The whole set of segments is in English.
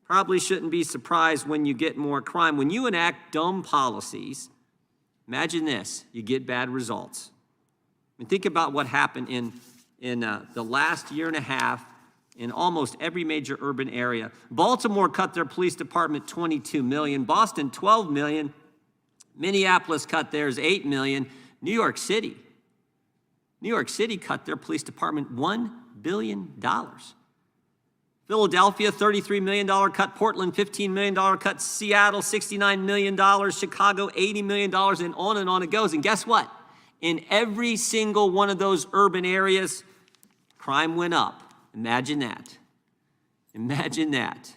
Probably shouldn't be surprised when you get more crime. When you enact dumb policies, imagine this, you get bad results. I mean, think about what happened in the last year and a half in almost every major urban area. Baltimore cut their police department $22 million, Boston $12 million, Minneapolis cut theirs $8 million, New York City cut their police department $1 billion. Philadelphia, $33 million cut, Portland, $15 million cut, Seattle, $69 million, Chicago, $80 million, and on it goes. And guess what? In every single one of those urban areas, crime went up. Imagine that. Imagine that.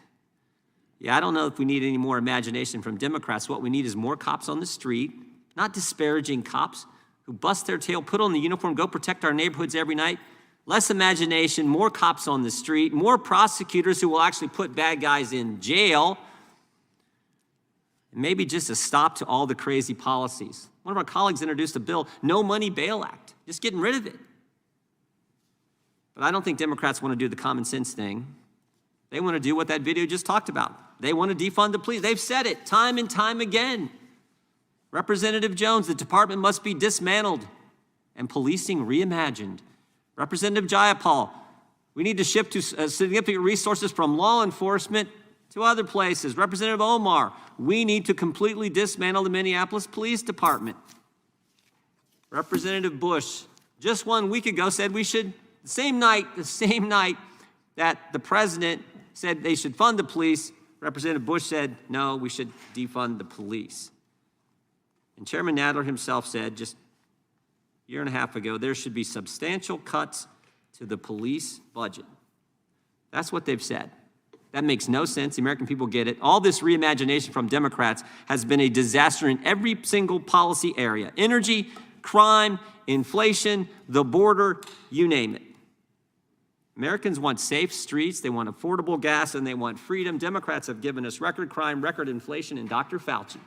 Yeah, I don't know if we need any more imagination from Democrats. What we need is more cops on the street, not disparaging cops who bust their tail, put on the uniform, go protect our neighborhoods every night. Less imagination, more cops on the street, more prosecutors who will actually put bad guys in jail, and maybe just a stop to all the crazy policies. One of our colleagues introduced a bill, No Money Bail Act, just getting rid of it. But I don't think Democrats want to do the common sense thing. They want to do what that video just talked about. They want to defund the police. They've said it time and time again. Representative Jones, the department must be dismantled and policing reimagined. Representative Jayapal, we need to shift to significant resources from law enforcement to other places. Representative Omar, we need to completely dismantle the Minneapolis Police Department. Representative Bush, just 1 week ago, said we should, the same night that the president said they should fund the police, Representative Bush said, no, we should defund the police. And Chairman Nadler himself said just a year and a half ago, there should be substantial cuts to the police budget. That's what they've said. That makes no sense. The American people get it. All this reimagination from Democrats has been a disaster in every single policy area. Energy, crime, inflation, the border, you name it. Americans want safe streets, they want affordable gas, and they want freedom. Democrats have given us record crime, record inflation, and Dr. Fauci.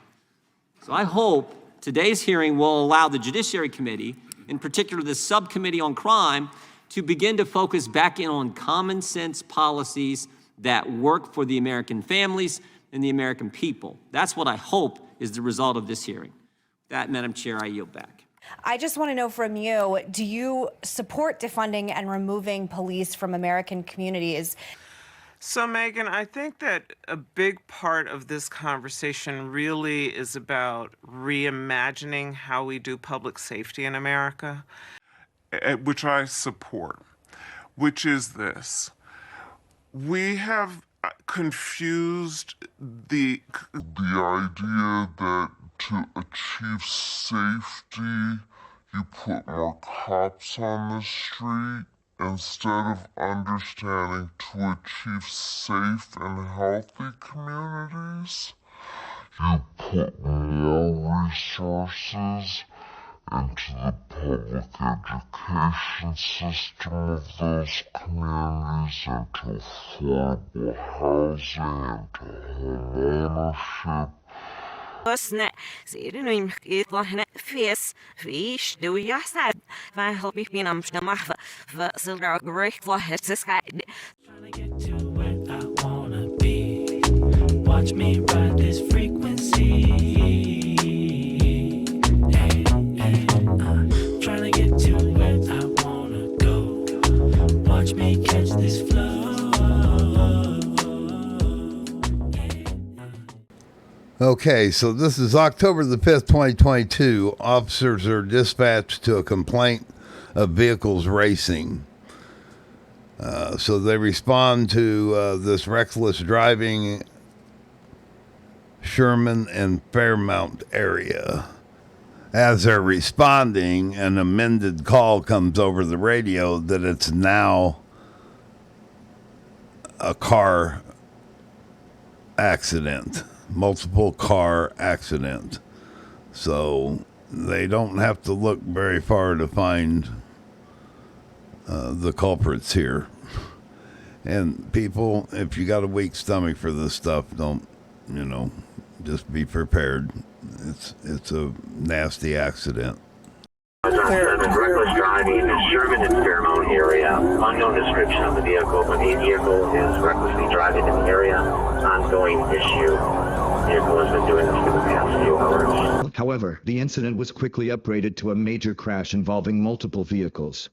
So I hope today's hearing will allow the Judiciary Committee, in particular the Subcommittee on Crime, to begin to focus back in on common sense policies that work for the American families and the American people. That's what I hope is the result of this hearing. With that, Madam Chair, I yield back. I just want to know from you, do you support defunding and removing police from American communities? So, Megan, I think that a big part of this conversation really is about reimagining how we do public safety in America. Which I support, which is this. We have confused the idea that to achieve safety, you put more cops on the street, instead of understanding to achieve safe and healthy communities, you put more resources into the public education system of those communities, into affordable housing, into homeownership. Watch me ride this frequency. Trying to get to where I wanna go. Watch me catch this flow. Okay, so this is October the 5th, 2022. Officers are dispatched to a complaint of vehicles racing. So they respond to this reckless driving Sherman and Fairmount area. As they're responding, an amended call comes over the radio that it's now a car accident, multiple car accident. So they don't have to look very far to find the culprits here. And people, if you got a weak stomach for this stuff, don't, just be prepared. It's a nasty accident. Reckless driving in Sherman and Fairmount area. Unknown description of the vehicle, but the vehicle is recklessly driving in the area. Ongoing issue. The vehicle has been doing this for the past few hours. However, the incident was quickly upgraded to a major crash involving multiple vehicles.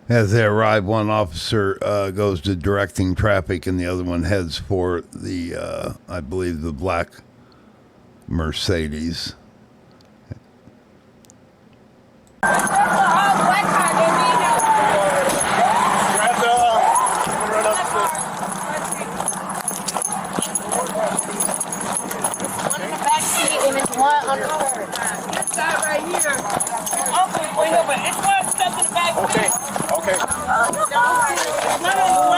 As they arrive, one officer goes to directing traffic, and the other one heads for the, I believe, the black Mercedes.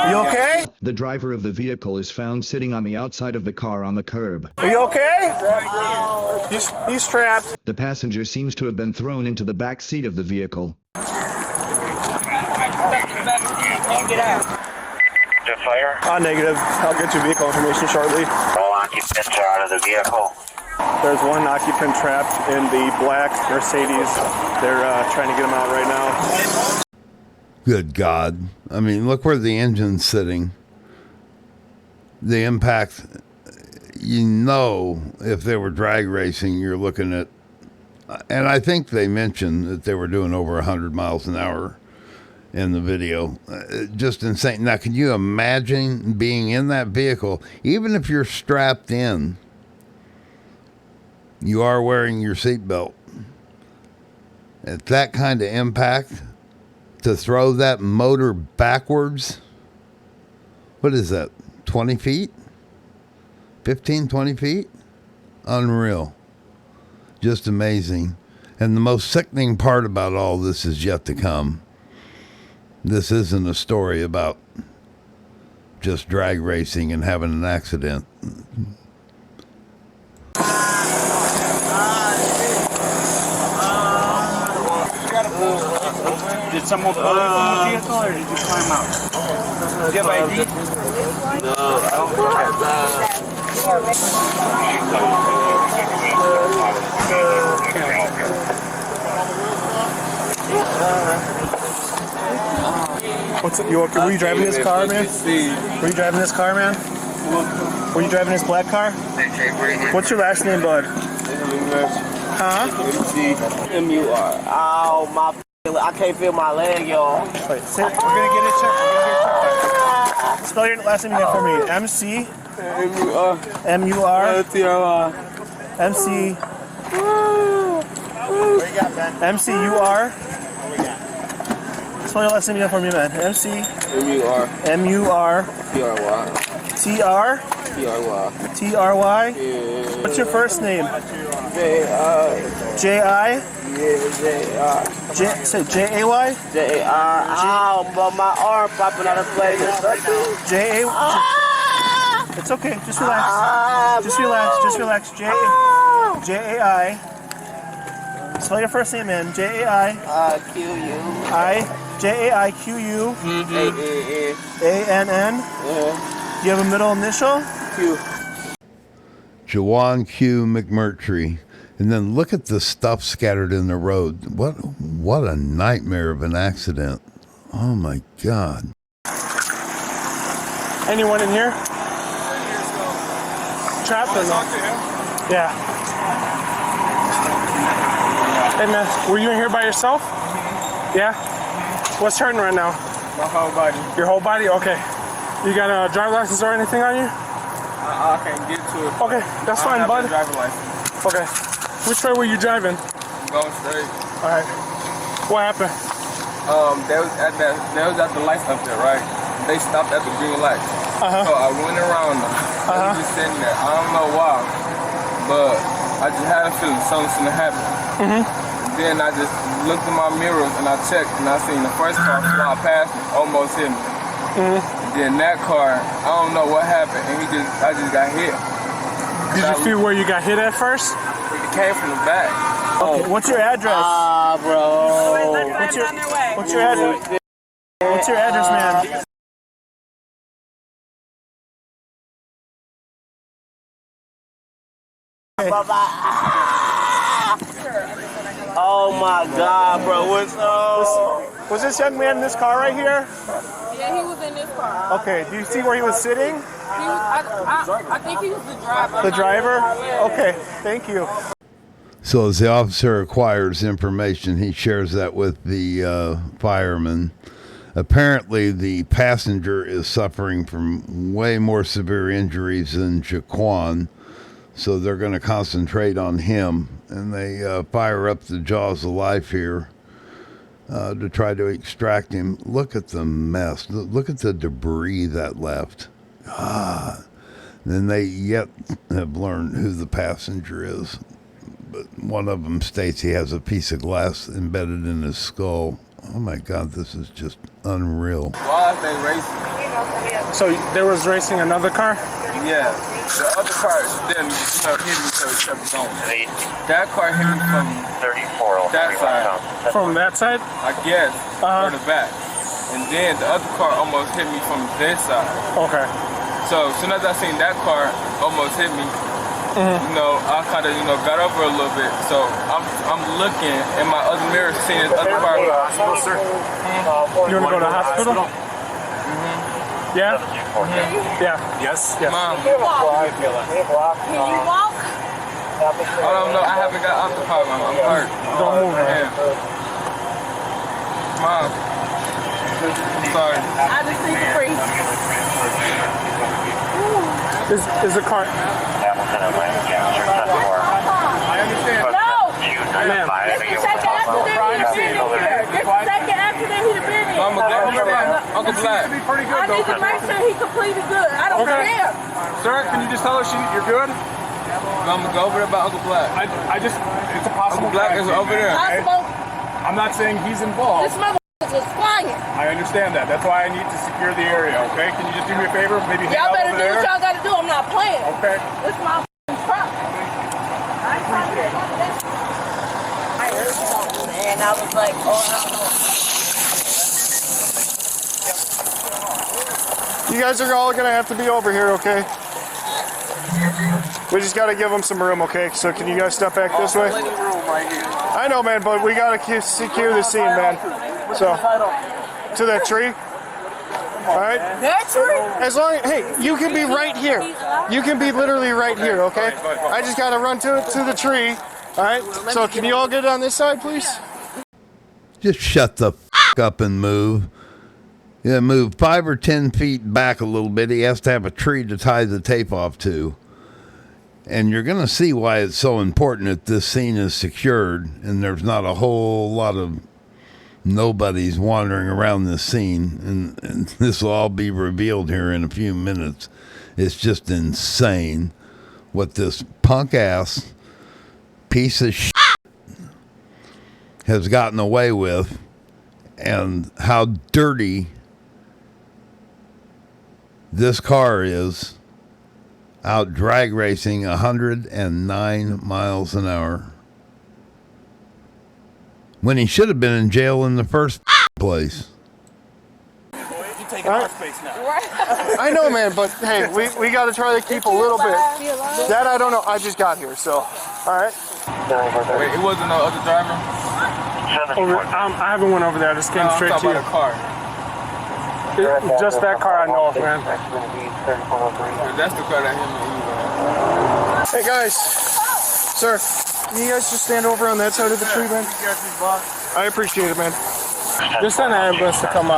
You okay? The driver of the vehicle is found sitting on the outside of the car on the curb. Are you okay? He's trapped. The passenger seems to have been thrown into the back seat of the vehicle. To fire. Negative. I'll get you vehicle information shortly. All occupants are out of the vehicle. There's one occupant trapped in the black Mercedes. They're trying to get him out right now. Good God. I mean, look where the engine's sitting. The impact, you know, if they were drag racing, you're looking at, and I think they mentioned that they were doing over 100 miles an hour in the video. Just insane. Now, can you imagine being in that vehicle, even if you're strapped in, you are wearing your seatbelt. At that kind of impact, to throw that motor backwards, what is that, 20 feet? 15, 20 feet? Unreal. Just amazing. And the most sickening part about all this is yet to come. This isn't a story about just drag racing and having an accident. Did someone pull you from the vehicle or did you climb out? Do you have ID? No, I don't Were you driving this car, man? Were you driving this car, man? Were you driving this black car? What's your last name, bud? Huh? M-U-R. Ow, my I can't feel my leg, y'all. Wait, we're gonna get it checked. Spell your last name again for me. MC. M-U-R. M-U-R. T-R-Y. MC. MC-U-R. Spell your last name again for me, man. MC. M-U-R. M-U-R. T-R-Y. T-R. T-R-Y. T-R-Y. Yeah. What's your first name? J-I. J-I. Yeah, J-I. Say J-A-Y? J-A-R. Ow, but my arm popping out of place. J-A. It's okay. Just relax. Just relax. Just relax. J-A-I. Spell your first name, man. J-A-I. Q-U. I. J-A-I-Q-U. A-N-N. Yeah. Do you have a middle initial? Q. Jawan Q. McMurtry. And then look at the stuff scattered in the road. What a nightmare of an accident. Oh my God. Anyone in here? Trapped or no? Yeah. Hey man, were you in here by yourself? Yeah? What's hurting right now? My whole body. Your whole body? Okay. You got a driver's license or anything on you? I can't get to it. Okay, that's fine, bud. Driver's license. Okay. Which way were you driving? Going straight. All right. What happened? They was at the lights up there, right? They stopped at the green light. So I went around them. I was just sitting there. I don't know why, but I just had a feeling something's gonna happen. Then I just looked in my mirrors and I checked and I seen the first car fly past me, almost hit me. Then that car, I don't know what happened, and I just got hit. Did you feel where you got hit at first? It came from the back. Okay. What's your address? Bro. What's your address? What's your address, man? Oh my God, bro. Was this young man in this car right here? Yeah, he was in this car. Okay, do you see where he was sitting? I think he was the driver. The driver? Okay, thank you. So as the officer acquires information, he shares that with the fireman. Apparently, the passenger is suffering from way more severe injuries than Jaquan, so they're going to concentrate on him, and they fire up the jaws of life here to try to extract him. Look at the mess. Look at the debris that left. God. Then they yet have learned who the passenger is. But one of them states he has a piece of glass embedded in his skull. Oh my God, this is just unreal. Why are they racing? So there was racing another car? Yeah. The other car didn't hit me until it kept going. That car hit me from 34. that side. From that side? I guess. Or the back. And then the other car almost hit me from this side. Okay. So as soon as I seen that car almost hit me, you know, I kind of, got over a little bit. So I'm looking in my other mirror, seeing this other car. Hospital, sir? You want to go to the hospital? Yeah? Yeah. Yes? Yes. Mom. Can you walk? I don't know. I haven't got out the car, Mom. I'm hurt. Don't move, man. Mom. I'm sorry. I just need to breathe. Is the car... Hamilton, Atlanta, Gangster, 10-4. I understand. No! Ma'am. This is the second accident he's been in here. This is the second accident he's been in. Mama, go over there. Uncle Black. I need to make sure he's completely good. I don't care. Sir, can you just tell us you're good? Mama, go over there by Uncle Black. It's a possible... Uncle Black is over there. Possible. I'm not saying he's involved. This mother was flying. I understand that. That's why I need to secure the area, okay? Can you just do me a favor? Maybe hang Y'all out better over do there? what y'all gotta do. I'm not playing. Okay. This is my truck. I ain't trying to get none of this. I heard something, and I was like, oh, I don't know. You guys are all gonna have to be over here, okay? We just gotta give them some room, okay? So can you guys step back this way? I know, man, but we gotta secure the scene, man. So, to that tree. All right? That tree? As long as, hey, you can be right here. You can be literally right here, okay? I just gotta run to the tree. All right? So can you all get on this side, please? Just shut the f*** up and move. Yeah, move 5 or 10 feet back a little bit. He has to have a tree to tie the tape off to. And you're going to see why it's so important that this scene is secured and there's not a whole lot of nobodies wandering around this scene. And this will all be revealed here in a few minutes. It's just insane what this punk-ass piece of shit has gotten away with and how dirty this car is out drag racing 109 miles an hour when he should have been in jail in the first place. You're taking our space now. I know, man, but hey, we got to try to keep a little bit. That I don't know. I just got here, so all right. Wait, it wasn't no other driver? I haven't went over there. I just came straight to you. About a car. Just that car I know of, man. That's the car that hit me. Hey guys, sir, can you guys just stand over on that side of the tree, man? I appreciate it, man. Just send an ambulance to come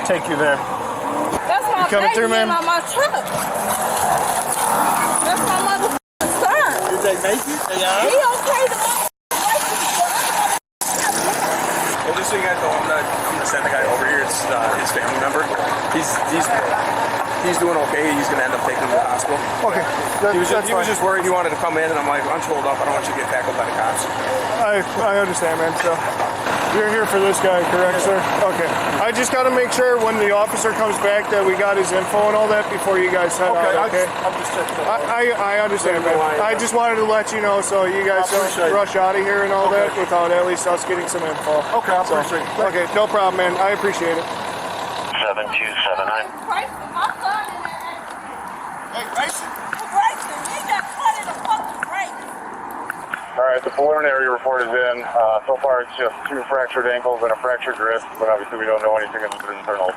take you there. That's my coming baby through, man? on my truck. That's my motherfucking son. Did they make you? He okay to Well, just so you guys know, I'm gonna send the guy over here. It's his family member. He's doing okay. He's gonna end up taking him to the hospital. Okay, He was just worried. He wanted to come in, and I'm like, I'm hold up. I don't want you to get tackled by the cops. I understand, man. So you're here for this guy, correct, sir? Okay. I just got to make sure when the officer comes back that we got his info and all that before you guys head out. Okay. I'm just checking. I understand, man. I just wanted to let you know so you guys don't rush out of here and all that without at least us getting some info. Okay, I appreciate it. Okay, no problem, man. I appreciate it. 7279. Hey, Grayson. Grayson, he got cut in the fucking race. All right, the preliminary report is in. So far, it's just 2 fractured ankles and a fractured wrist, but obviously we don't know anything of the internals.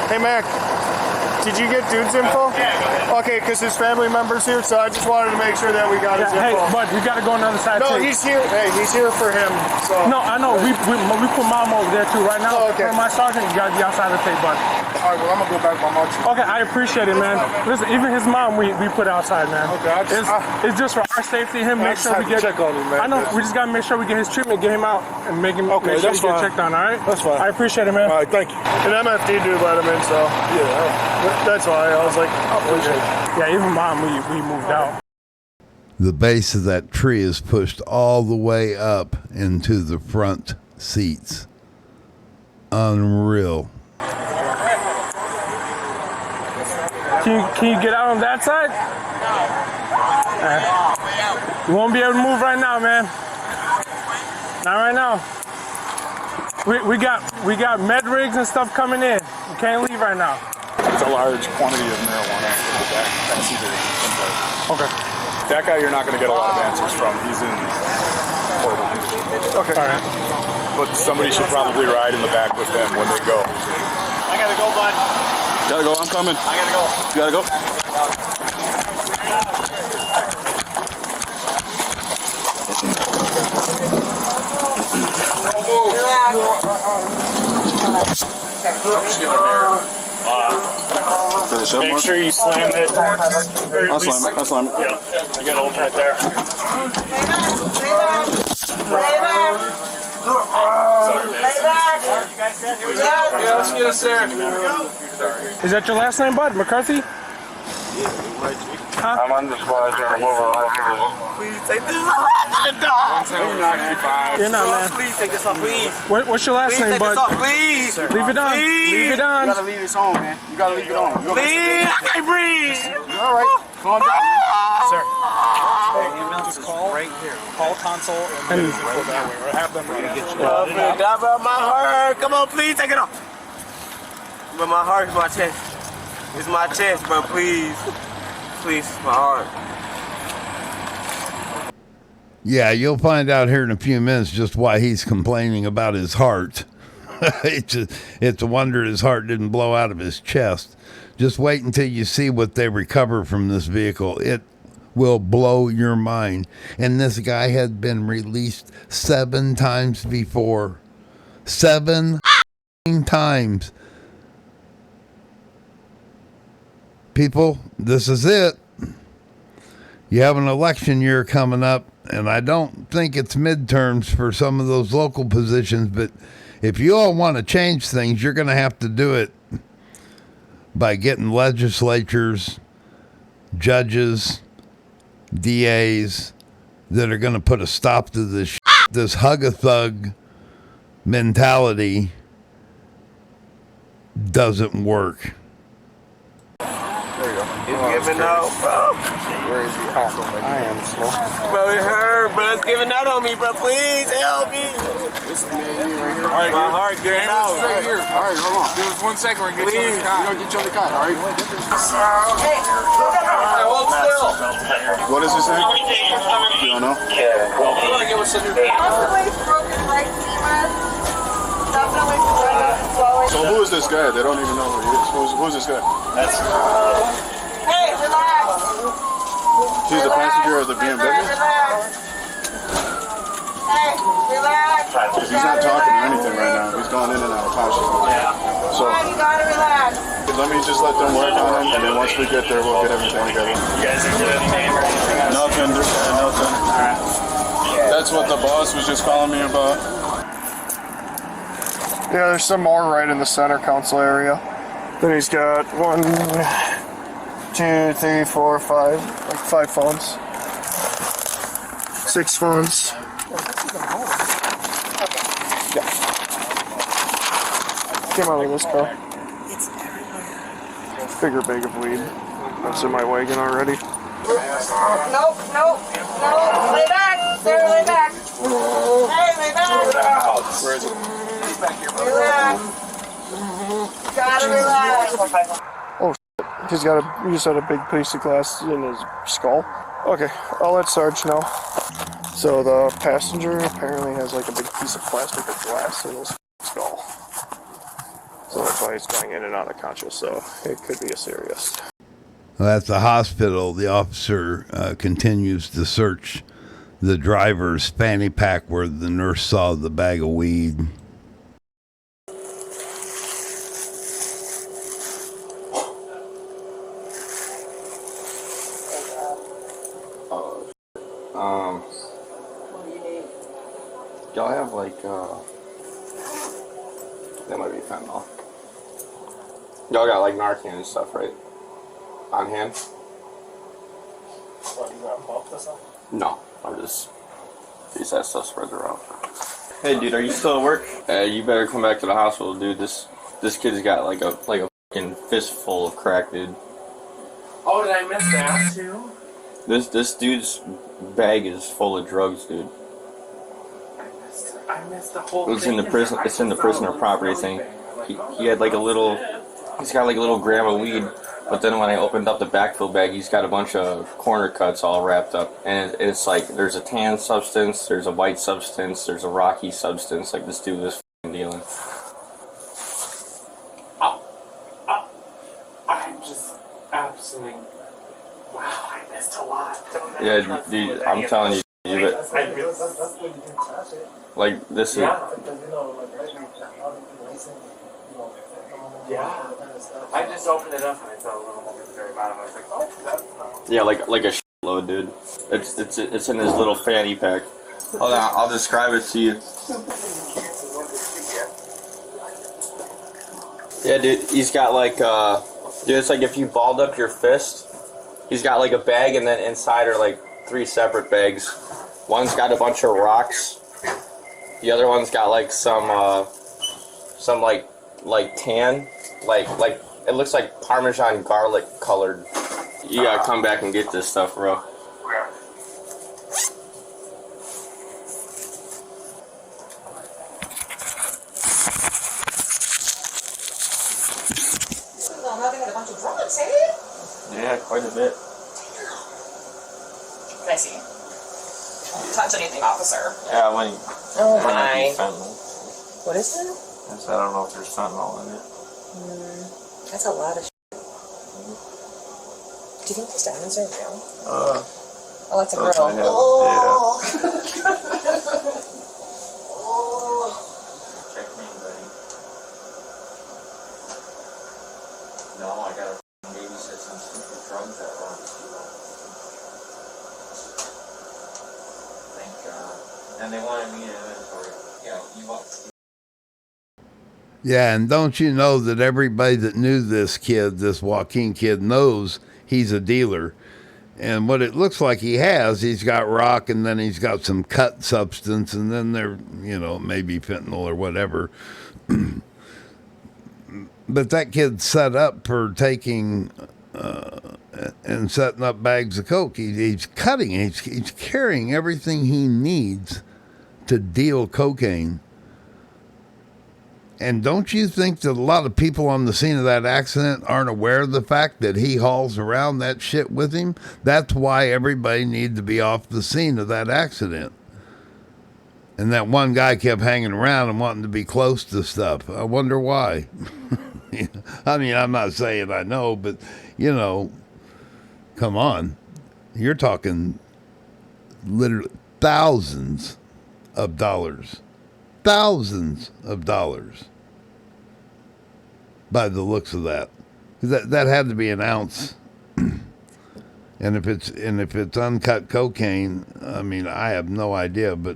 Hey, Mac, did you get dude's info? Okay, because his family member's here, so I just wanted to make sure that we got his info. Hey, bud, we got to go on the other side, No, too. he's here. Hey, he's here for him, so. No, I know. We put mom over there, too. Right now, Oh, okay. for my sergeant, you got to be outside the tape, bud. All right, well, I'm going to go back with my mom. Okay, I appreciate it, man. Listen, even his mom, we put outside, man. Okay, it's just for our safety, him, make sure we get... check on him, man. I know, we just got to make sure we get his treatment, get him out, and make sure that's he fine. get checked on, all right? That's fine. I appreciate it, man. All right, thank you. An MFD dude let him in, so yeah, that's why I was like, I appreciate it. Yeah, even mom, we moved out. The base of that tree is pushed all the way up into the front seats. Unreal. Can you get out on that side? You won't be able to move right now, man. Not right now. We got med rigs and stuff coming in. You can't leave right now. There's a large quantity of marijuana in the back passenger inside. Okay. That guy you're not going to get a lot of answers from. He's in Portland. Okay. All right. But somebody should probably ride in the back with them when they go. I gotta go, bud. Gotta go, I'm coming. I gotta go. You gotta go? Make sure you slam it. I'll slam it. I'll slam it. Yeah, you gotta hold right there. Yes, sir. Is that your last name, bud? McCarthy? I'm undisclosed. I'm over. Please take this You're not, man. Please take this off, please. What's your last name, bud? Please. Leave it on. Please. Leave it on. You gotta leave this on, man. You gotta leave it on. Please, I can't breathe. You all right? Calm down, man. Sir. Just call right here. Call console and go that way. Or have them get you out. About my heart. Come on, please take it off. But my heart is my chest. It's my chest, bro. Please. Please, my heart. Yeah, you'll find out here in a few minutes just why he's complaining about his heart. It's a wonder his heart didn't blow out of his chest. Just wait until you see what they recover from this vehicle. It will blow your mind. And this guy had been released 7 times before. 7 times. People, this is it. You have an election year coming up, and I don't think it's midterms for some of those local positions, but if you all want to change things, you're going to have to do it by getting legislatures, judges, DAs that are going to put a stop to this this hug-a-thug mentality doesn't work. It's giving out, bro. Where is he? Oh, I am slow. Bro, it hurt, bro. It's giving out on me, bro. Please help me. Alright, My heart giving out. right here. Alright, hold on. Give us 1 second. We're going to get you on the cot. We're going to get you on the cot, alright? Hold still. What does it say? You don't know? Definitely broken right femur. Definitely broken. So who is this guy? They don't even know who he is. Who's this guy? Hey, relax. He's the passenger of the BMW? Relax. Hey, relax. Because he's not talking or anything right now. He's going in and out of consciousness. So You gotta relax. let me just let them work on him, and then once we get there, we'll get everything together. You guys into anything? Nothing. Nothing. That's what the boss was just calling me about. Yeah, there's some more right in the center council area. Then he's got 1, 2, 3, 4, 5, like 5 phones. 6 phones. Came out of this car. Bigger bag of weed. That's in my wagon already. Nope. Lay back. Sarah, lay back. Hey, lay back. Where is it? Relax. Gotta relax. Oh, He just had a big piece of glass in his skull. Okay, I'll let Sarge know. So the passenger apparently has like a big piece of plastic or glass in his skull. So that's why he's going in and out of conscious. So it could be a serious. Well, at the hospital, the officer continues to search the driver's fanny pack where the nurse saw the bag of weed. Y'all have like, that might be fentanyl. Y'all got like Narcan and stuff, right? On hand? What, you got bumped or something? No, I'm just, these that stuff spreads around. Hey dude, are you still at work? You better come back to the hospital, dude. This kid's got like a fucking fistful of crack, dude. Oh, did I miss that too? This dude's bag is full of drugs, dude. I missed the whole It's in the prison. It's in the prisoner property thing. He had like a little. He's got like a little gram of weed, but then when I opened up the backfill bag, he's got a bunch of corner cuts all wrapped up, and it's like there's a tan substance, there's a white substance, there's a rocky substance. Like this dude was f***ing dealing. I'm just absolutely. Wow, I missed a lot. Yeah, dude, I'm telling you, like this is. Yeah, I just opened it up and I saw a little one at the very bottom. I was like, oh, that's Yeah, like a shitload, dude. It's in his little fanny pack. Hold on, I'll describe it to you. Yeah, dude, he's got like dude, it's like if you balled up your fist. He's got like a bag, and then inside are like 3 separate bags. One's got a bunch of rocks. The other one's got like some like tan, like it looks like Parmesan garlic colored. You gotta come back and get this stuff, bro. Yeah, quite a bit. Can I see? Don't touch anything, officer. Yeah, when Oh my. fentanyl. What is that? I don't know if there's fentanyl in it. That's a lot of shit. Do you think these diamonds are real? Oh, that's a those girl. I have, Oh. Check me, buddy. No, I gotta babysit some stupid drugs that wrong. Thank God. And they wanted me to inventory. Yeah, you want. Yeah, and don't you know that everybody that knew this kid, this Joaquin kid, knows he's a dealer. And what it looks like he's got rock, and then he's got some cut substance, and then there, maybe fentanyl or whatever. But that kid's set up for taking and setting up bags of coke. He's cutting, he's carrying everything he needs to deal cocaine. And don't you think that a lot of people on the scene of that accident aren't aware of the fact that he hauls around that shit with him? That's why everybody needed to be off the scene of that accident. And that one guy kept hanging around and wanting to be close to stuff. I wonder why. I mean, I'm not saying I know, but, come on. You're talking literally thousands of dollars. Thousands of dollars by the looks of that. That had to be an ounce. And if it's uncut cocaine, I mean, I have no idea, but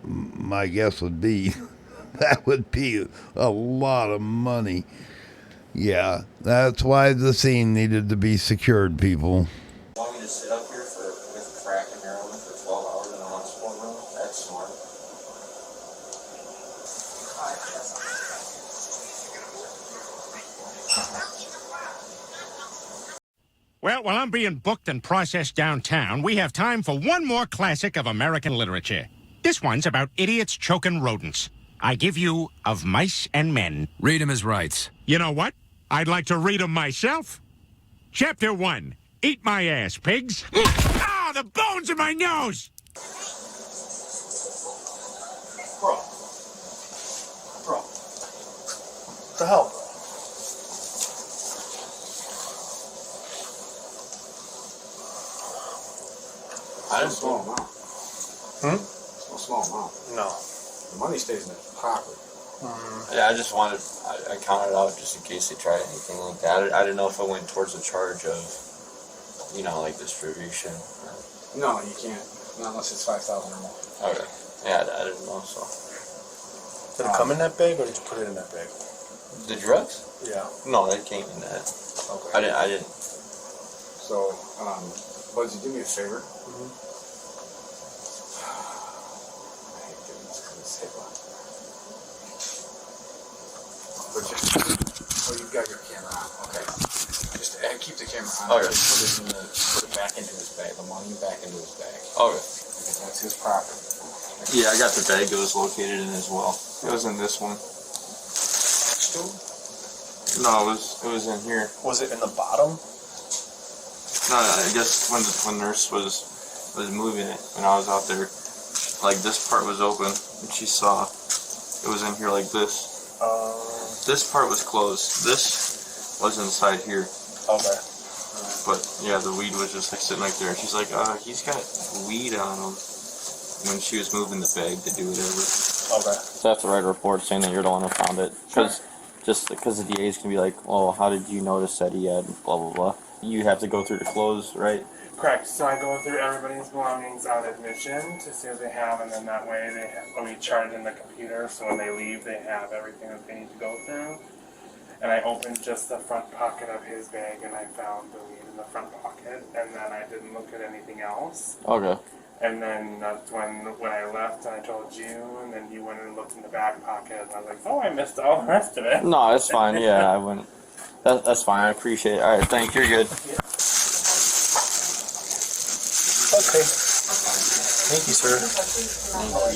my guess would be that would be a lot of money. Yeah, that's why the scene needed to be secured, people. Want me to sit up here with crack and heroin for 12 hours in a hospital room? That's smart. Well, while I'm being booked and processed downtown, we have time for one more classic of American literature. This one's about idiots choking rodents. I give you Of Mice and Men. Read him his rights. You know what? I'd like to read them myself. Chapter 1. Eat my ass, pigs. Ah, the bones in my nose! Bro. What the hell? I didn't small amount. It's no small amount. No. The money stays in the pocket. Yeah, I just wanted, I counted out just in case they tried anything like that. I didn't know if it went towards the charge of, you know, like distribution. No, you can't. Not unless it's 5,000 or more. Okay. Yeah, I didn't know, so. Did it come in that bag, or did you put it in that bag? The drugs? Yeah. No, they came in that. Okay. I didn't. So, Budsy, do me a favor. I hate doing this because it's HIPAA. But just, oh, you've got your camera on. Okay. Just keep the camera on. Okay. Just put it back into his bag. The money back into his bag. Okay. Because that's his property. Yeah, I got the bag it was located in as well. It was in this one. Next to him? No, it was in here. Was it in the bottom? No, I guess when nurse was moving it, when I was out there, like this part was open, and she saw it was in here like this. This part was closed. This was inside here. Okay. But yeah, the weed was just like sitting right there. And she's like, he's got weed on him. When she was moving the bag to do whatever. Okay. So I have to write a report saying that you're the one who found it. Because just because the DA's can be like, oh, how did you notice that he had blah, blah, blah. You have to go through the clothes, right? Correct. So I go through everybody's belongings on admission to see what they have, and then that way we chart it in the computer, so when they leave, they have everything that they need to go through. And I opened just the front pocket of his bag, and I found the weed in the front pocket, and then I didn't look at anything else. Okay. And then that's when I left and I told you, and then you went and looked in the back pocket, and I was like, oh, I missed all the rest of it. No, it's fine. Yeah, I wouldn't. That's fine. I appreciate it. All right, thank you. You're good. Okay. Thank you, sir.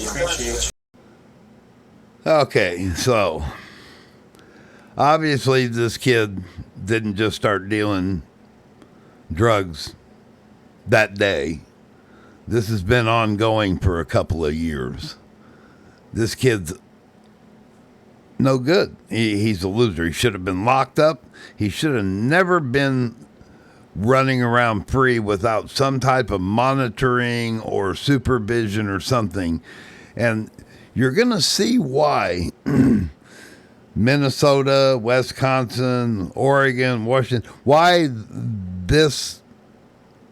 Appreciate you. Okay, so obviously this kid didn't just start dealing drugs that day. This has been ongoing for a couple of years. This kid's no good. He's a loser. He should have been locked up. He should have never been running around free without some type of monitoring or supervision or something. And you're going to see why Minnesota, Wisconsin, Oregon, Washington, why this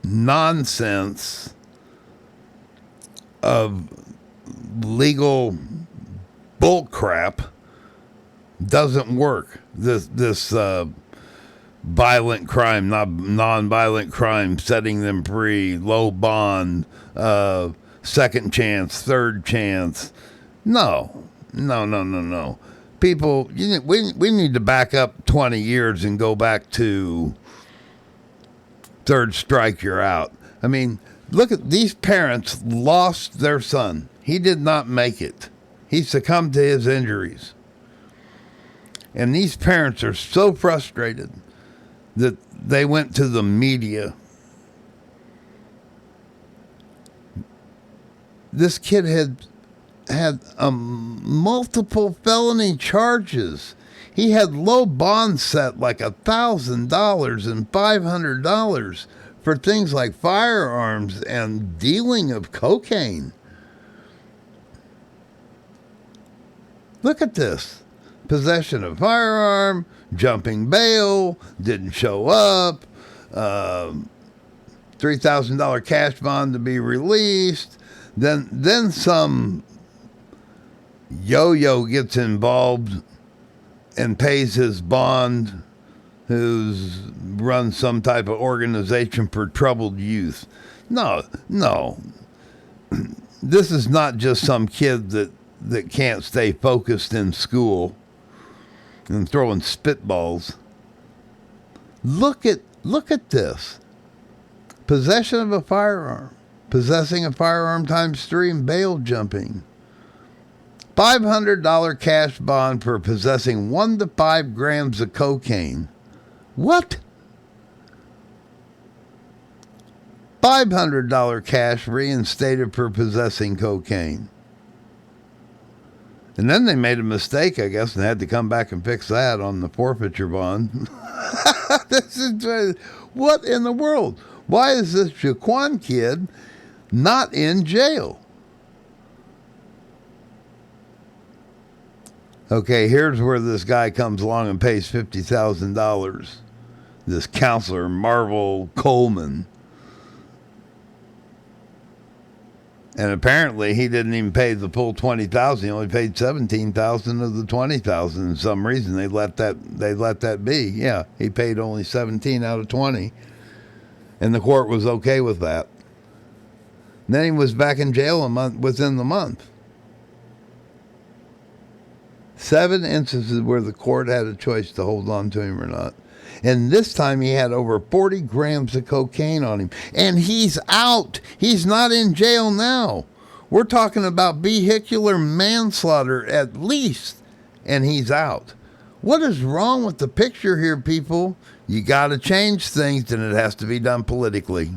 nonsense of legal bull crap doesn't work. This violent crime, non-violent crime, setting them free, low bond, second chance, third chance. No. People, we need to back up 20 years and go back to third strike, you're out. I mean, look at these parents lost their son. He did not make it. He succumbed to his injuries. And these parents are so frustrated that they went to the media. This kid had multiple felony charges. He had low bond set like $1,000 and $500 for things like firearms and dealing of cocaine. Look at this. Possession of firearm, jumping bail, didn't show up, $3,000 cash bond to be released. Then some yo-yo gets involved and pays his bond, who's run some type of organization for troubled youth. No. This is not just some kid that can't stay focused in school and throwing spitballs. Look at this. Possession of a firearm. Possessing a firearm times 3 and bail jumping. $500 cash bond for possessing 1 to 5 grams of cocaine. What? $500 cash reinstated for possessing cocaine. And then they made a mistake, I guess, and had to come back and fix that on the forfeiture bond. This is, what in the world? Why is this Jaquan kid not in jail? Okay, here's where this guy comes along and pays $50,000. This councilor, Marvel Coleman. And apparently he didn't even pay the full $20,000. He only paid $17,000 of the $20,000. For some reason they let that be. Yeah, he paid only $17 out of $20. And the court was okay with that. And then he was back in jail within the month. 7 instances where the court had a choice to hold on to him or not. And this time he had over 40 grams of cocaine on him. And he's out. He's not in jail now. We're talking about vehicular manslaughter at least. And he's out. What is wrong with the picture here, people? You got to change things, and it has to be done politically.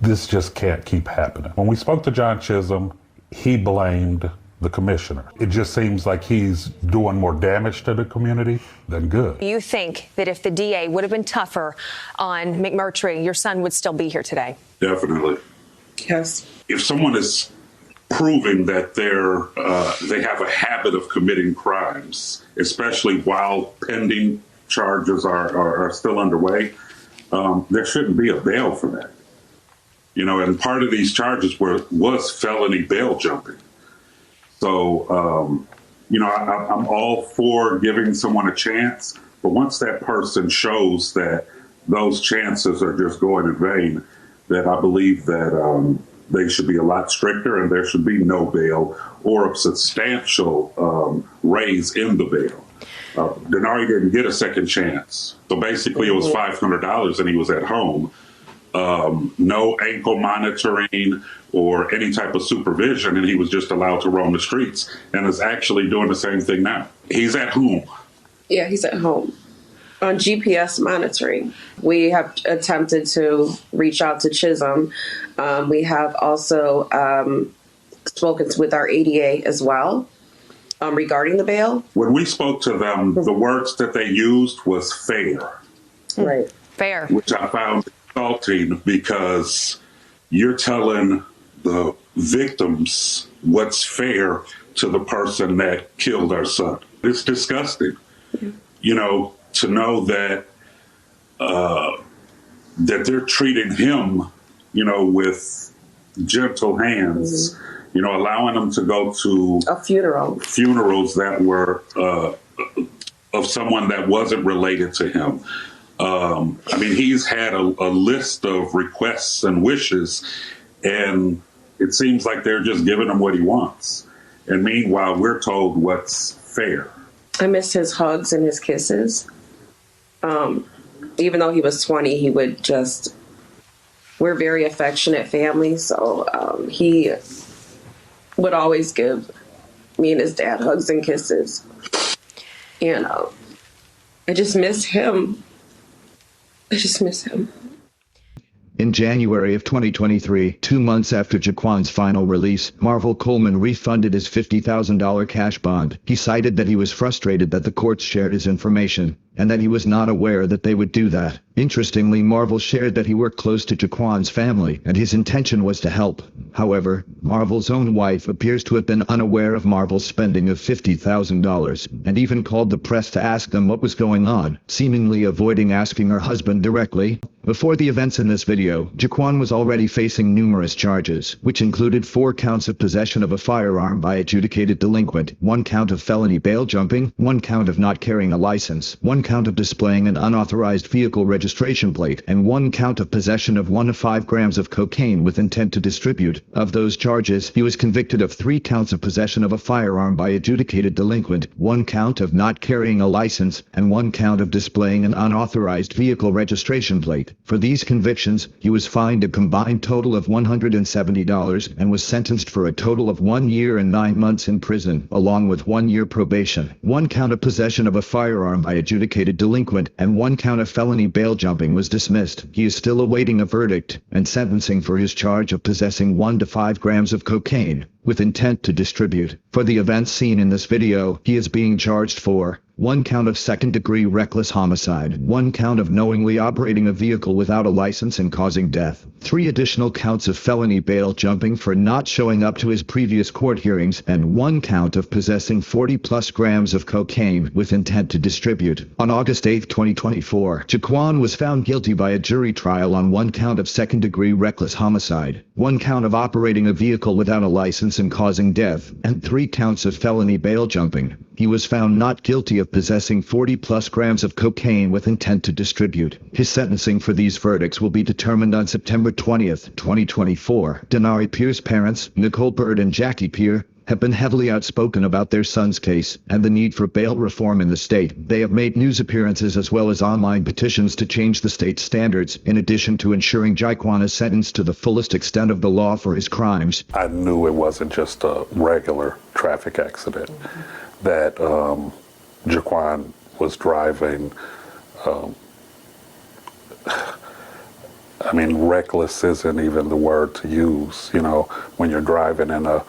This just can't keep happening. When we spoke to John Chisholm, he blamed the commissioner. It just seems like he's doing more damage to the community than good. You think that if the DA would have been tougher on McMurtry, your son would still be here today? Definitely. Yes. If someone is proving that they have a habit of committing crimes, especially while pending charges are still underway, there shouldn't be a bail for that. You know, and part of these charges was felony bail jumping. So, you know, I'm all for giving someone a chance, but once that person shows that those chances are just going in vain, that I believe that they should be a lot stricter and there should be no bail or a substantial raise in the bail. Denari didn't get a second chance. So basically it was $500 and he was at home. No ankle monitoring or any type of supervision, and he was just allowed to roam the streets and is actually doing the same thing now. He's at home. Yeah, he's at home. On GPS monitoring, we have attempted to reach out to Chisholm. We have also spoken with our ADA as well regarding the bail. When we spoke to them, the words that they used was fair. Right. Fair. Which I found insulting because you're telling the victims what's fair to the person that killed our son. It's disgusting. Yeah. You know, to know that that they're treating him, you know, with gentle hands, you know, allowing him to go to funerals that were of someone that wasn't related to him. I mean, he's had a list of requests and wishes, and it seems like they're just giving him what he wants. And meanwhile, we're told what's fair. I missed his hugs and his kisses. Even though he was 20, he would just, we're a very affectionate family. So he would always give me and his dad hugs and kisses. And I just miss him. I just miss him. In January of 2023, 2 months after Jaquan's final release, Marvel Coleman refunded his $50,000 cash bond. He cited that he was frustrated that the courts shared his information, and that he was not aware that they would do that. Interestingly, Marvel shared that he worked close to Jaquan's family, and his intention was to help. However, Marvel's own wife appears to have been unaware of Marvel's spending of $50,000, and even called the press to ask them what was going on, seemingly avoiding asking her husband directly. Before the events in this video, Jaquan was already facing numerous charges, which included 4 counts of possession of a firearm by adjudicated delinquent, 1 count of felony bail jumping, 1 count of not carrying a license, 1 count of displaying an unauthorized vehicle registration plate, and 1 count of possession of 1 to 5 grams of cocaine with intent to distribute. Of those charges, he was convicted of 3 counts of possession of a firearm by adjudicated delinquent, 1 count of not carrying a license, and 1 count of displaying an unauthorized vehicle registration plate. For these convictions, he was fined a combined total of $170 and was sentenced for a total of 1 year and 9 months in prison, along with 1 year probation. 1 count of possession of a firearm by adjudicated adjudicated delinquent, and 1 count of felony bail jumping was dismissed. He is still awaiting a verdict and sentencing for his charge of possessing 1 to 5 grams of cocaine with intent to distribute. For the events seen in this video, he is being charged for 1 count of second-degree reckless homicide, 1 count of knowingly operating a vehicle without a license and causing death, 3 additional counts of felony bail jumping for not showing up to his previous court hearings, and 1 count of possessing 40-plus grams of cocaine with intent to distribute. On August 8, 2024, Jaquan was found guilty by a jury trial on 1 count of second-degree reckless homicide, 1 count of operating a vehicle without a license and causing death, and 3 counts of felony bail jumping. He was found not guilty of possessing 40-plus grams of cocaine with intent to distribute. His sentencing for these verdicts will be determined on September 20th, 2024. Denari Pierce's parents, Nicole Bird and Jackie Pierce, have been heavily outspoken about their son's case and the need for bail reform in the state. They have made news appearances as well as online petitions to change the state's standards, in addition to ensuring Jaquan is sentenced to the fullest extent of the law for his crimes. I knew it wasn't just a regular traffic accident, that Jaquan was driving. I mean, reckless isn't even the word to use, you know, when you're driving in a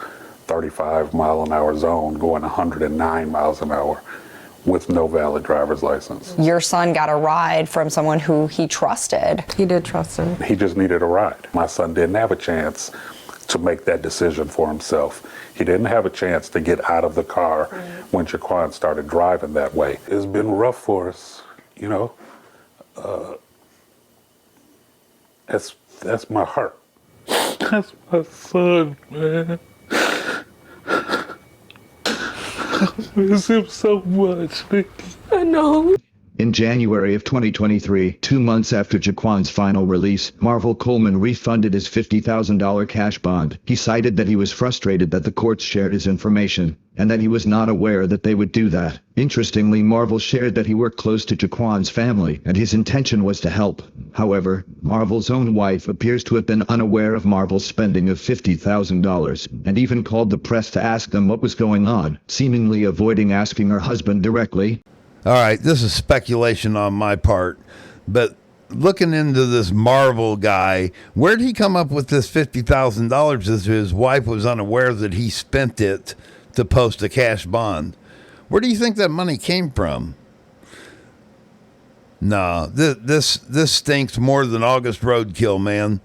35 mile an hour zone going 109 miles an hour with no valid driver's license. Your son got a ride from someone who he trusted. He did trust him. He just needed a ride. My son didn't have a chance to make that decision for himself. He didn't have a chance to get out of the car when Jaquan started driving that way. It's been rough for us, you know. That's my heart. That's my son, man. I miss him so much, Nikki. I know. In January of 2023, 2 months after Jaquan's final release, Marvel Coleman refunded his $50,000 cash bond. He cited that he was frustrated that the courts shared his information, and that he was not aware that they would do that. Interestingly, Marvel shared that he worked close to Jaquan's family, and his intention was to help. However, Marvel's own wife appears to have been unaware of Marvel's spending of $50,000, and even called the press to ask them what was going on, seemingly avoiding asking her husband directly. All right, this is speculation on my part, but looking into this Marvel guy, where did he come up with this $50,000 if his wife was unaware that he spent it to post a cash bond? Where do you think that money came from? No, this stinks more than August roadkill, man.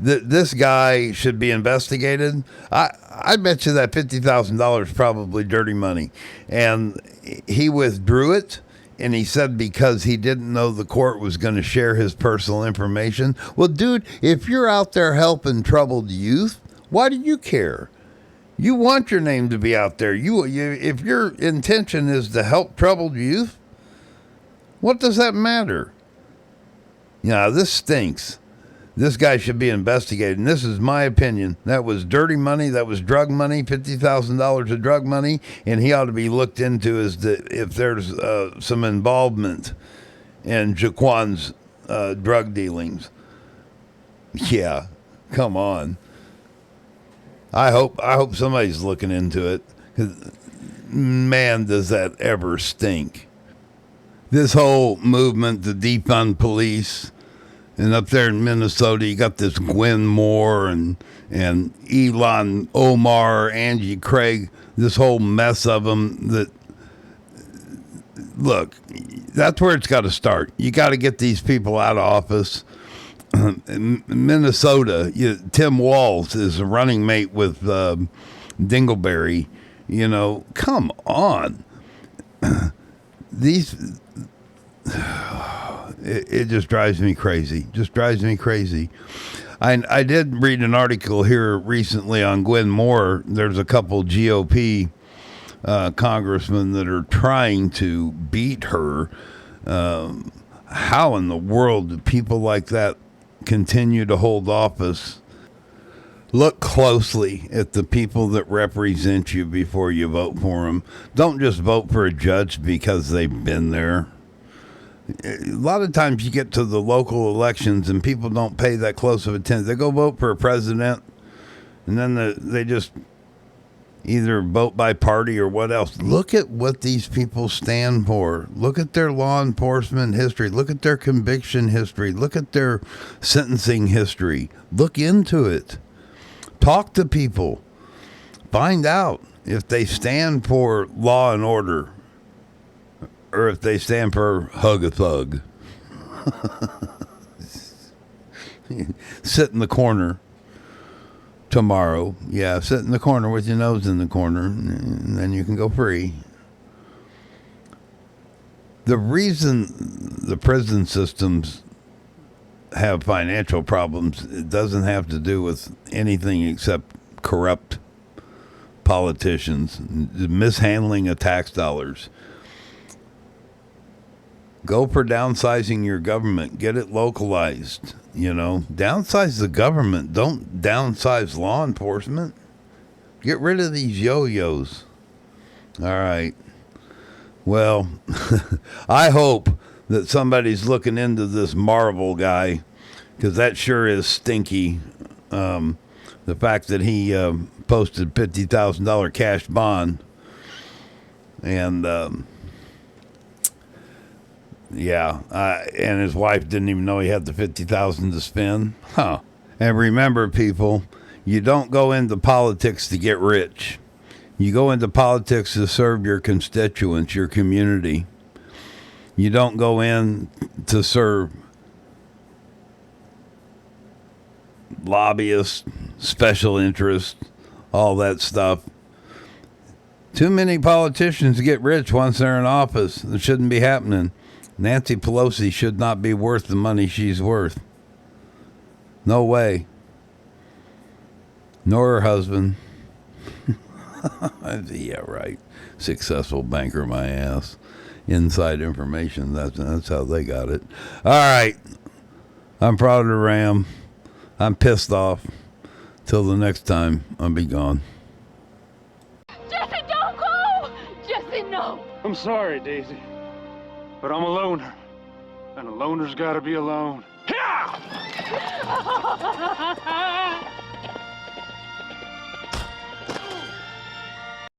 This guy should be investigated. I bet you that $50,000 is probably dirty money. And he withdrew it, and he said because he didn't know the court was going to share his personal information. Well, dude, if you're out there helping troubled youth, why do you care? You want your name to be out there. You if your intention is to help troubled youth, what does that matter? Yeah, this stinks. This guy should be investigated, and this is my opinion. That was dirty money. That was drug money, $50,000 of drug money, and he ought to be looked into as if there's some involvement in Jaquan's drug dealings. Yeah, come on. I hope somebody's looking into it, 'cause man, does that ever stink. This whole movement to defund police. And up there in Minnesota, you got this Gwen Moore and Elon Omar, Angie Craig, this whole mess of them. That look, that's where it's got to start. You got to get these people out of office. In Minnesota, Tim Walz is a running mate with Dingleberry. You know, come on. These. It just drives me crazy. Just drives me crazy. I did read an article here recently on Gwen Moore. There's a couple GOP congressmen that are trying to beat her. How in the world do people like that continue to hold office? Look closely at the people that represent you before you vote for them. Don't just vote for a judge because they've been there. A lot of times you get to the local elections and people don't pay that close of attention. They go vote for a president, and then they just either vote by party or what else. Look at what these people stand for. Look at their law enforcement history. Look at their conviction history. Look at their sentencing history. Look into it. Talk to people. Find out if they stand for law and order or if they stand for hug a thug. Sit in the corner tomorrow. Yeah, sit in the corner with your nose in the corner, and then you can go free. The reason the prison systems have financial problems, it doesn't have to do with anything except corrupt politicians, mishandling of tax dollars. Go for downsizing your government. Get it localized. Downsize the government. Don't downsize law enforcement. Get rid of these yo-yos. All right. Well, I hope that somebody's looking into this Marvel guy, because that sure is stinky. The fact that he posted $50,000 cash bond, and and his wife didn't even know he had the $50,000 to spend. And remember, people, you don't go into politics to get rich. You go into politics to serve your constituents, your community. You don't go in to serve lobbyists, special interests, all that stuff. Too many politicians get rich once they're in office. It shouldn't be happening. Nancy Pelosi should not be worth the money she's worth. No way. Nor her husband. Yeah, right. Successful banker, my ass. Inside information. That's how they got it. All right. I'm proud of Ram. I'm pissed off. Till the next time, I'll be gone. Jesse, don't go! Jesse, no! I'm sorry, Daisy. But I'm a loner. And a loner's gotta be alone. Yeah!